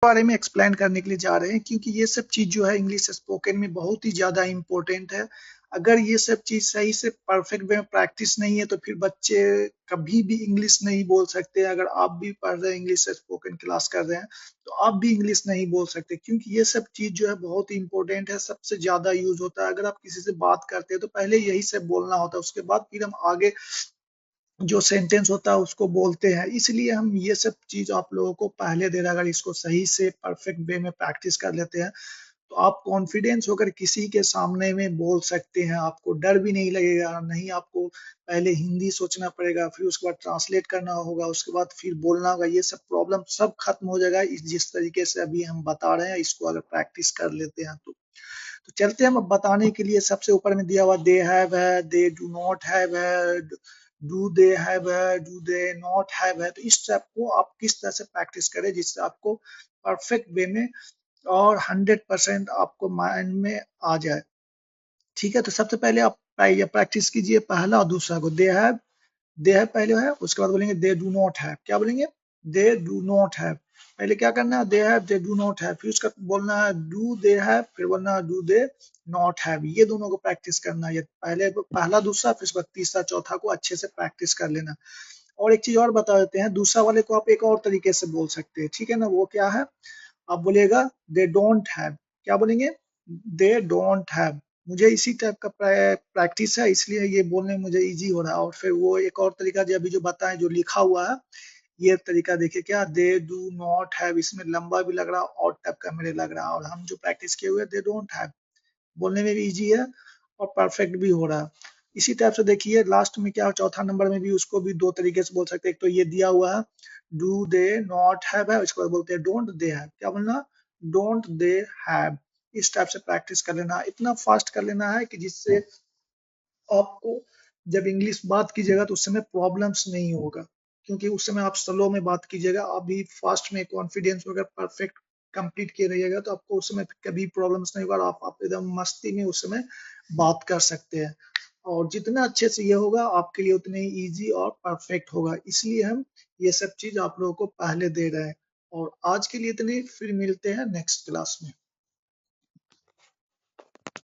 बारे में एक्सप्लेन करने के लिए जा रहे हैं, क्योंकि ये सब चीज जो है इंग्लिश स्पोकन में बहुत ही ज्यादा इम्पोर्टेंट है। अगर ये सब चीज सही से परफेक्ट वे में प्रैक्टिस नहीं है तो फिर बच्चे कभी भी इंग्लिश नहीं बोल सकते। अगर आप भी पढ़ रहे हैं, इंग्लिश स्पोकन क्लास कर रहे हैं, तो आप भी इंग्लिश नहीं बोल सकते, क्योंकि ये सब चीज जो है बहुत ही इंपॉर्टेंट है, सबसे ज्यादा यूज होता है। अगर आप किसी से बात करते हैं तो पहले यही सब बोलना होता है, उसके बाद फिर हम आगे जो सेंटेंस होता है उसको बोलते हैं। इसलिए हम ये सब चीज आप लोगों को पहले दे रहे हैं। अगर इसको सही से परफेक्ट वे में प्रैक्टिस कर लेते हैं तो आप कॉन्फिडेंस होकर किसी के सामने में बोल सकते हैं। आपको डर भी नहीं लगेगा, नहीं आपको पहले हिंदी सोचना पड़ेगा, फिर उसके बाद ट्रांसलेट करना होगा, उसके बाद फिर बोलना होगा। ये सब प्रॉब्लम सब खत्म हो जाएगा जिस तरीके से अभी हम बता रहे हैं, इसको अगर प्रैक्टिस कर लेते हैं तो चलते हैं हम अब बताने के लिए। सबसे ऊपर में दिया हुआ दे हैव है, दे डू नॉट हैव है, डू दे हैव है, डू दे नॉट हैव है। तो इस टाइप को आप किस तरह से प्रैक्टिस करें जिससे आपको परफेक्ट वे में और 100% आपको माइंड में आ जाए। ठीक है, तो सबसे पहले आप ये प्रैक्टिस कीजिए पहला और दूसरा को। दे हैव पहले है, उसके बाद बोलेंगे दे डू नॉट हैव। क्या बोलेंगे? They do not have. पहले क्या करना है? They have, they do not have. फिर उसका बोलना है डू दे हैव, फिर बोलना है डू दे नॉट हैव। ये दोनों को प्रैक्टिस करना है। ये पहले पहला दूसरा, फिर उसके बाद तीसरा चौथा को अच्छे से प्रैक्टिस कर लेना। और एक चीज और बता देते हैं, दूसरा वाले को आप एक और तरीके से बोल सकते हैं, ठीक है ना? वो क्या है? आप बोलिएगा दे डोंट हैव। क्या बोलेंगे? They don't have. मुझे इसी टाइप का प्रैक्टिस है, इसलिए ये बोलने में मुझे इजी हो रहा है। और फिर वो एक और तरीका जो अभी जो बताएं, जो लिखा हुआ है, ये तरीका देखिए, क्या दे डू नॉट हैव, इसमें लंबा भी लग रहा है और टाइप का मेरे लग रहा है। और हम जो प्रैक्टिस किए हुए दे डोंट हैव, बोलने में भी इजी है और परफेक्ट भी हो रहा है। इसी टाइप से देखिए लास्ट में क्या, चौथा नंबर में भी उसको भी दो तरीके से बोल सकते हैं। एक तो ये दिया हुआ है डू दे नॉट हैव है, उसके बाद बोलते हैं डोंट दे हैव। क्या बोलना? Don't they have. इस टाइप से प्रैक्टिस कर लेना, इतना फास्ट कर लेना है कि जिससे आपको जब इंग्लिश बात कीजिएगा तो उस समय प्रॉब्लम्स नहीं होगा, क्योंकि उस समय आप स्लो में बात कीजिएगा। अभी फास्ट में कॉन्फिडेंस वगैरह परफेक्ट कंप्लीट किए रहिएगा तो आपको उस समय कभी प्रॉब्लम्स नहीं होगा। आप एकदम मस्ती में उस समय बात कर सकते हैं। और जितना अच्छे से ये होगा आपके लिए उतने ही इजी और परफेक्ट होगा। इसलिए हम ये सब चीज आप लोगों को पहले दे रहे हैं। और आज के लिए इतने, फिर मिलते हैं नेक्स्ट क्लास में।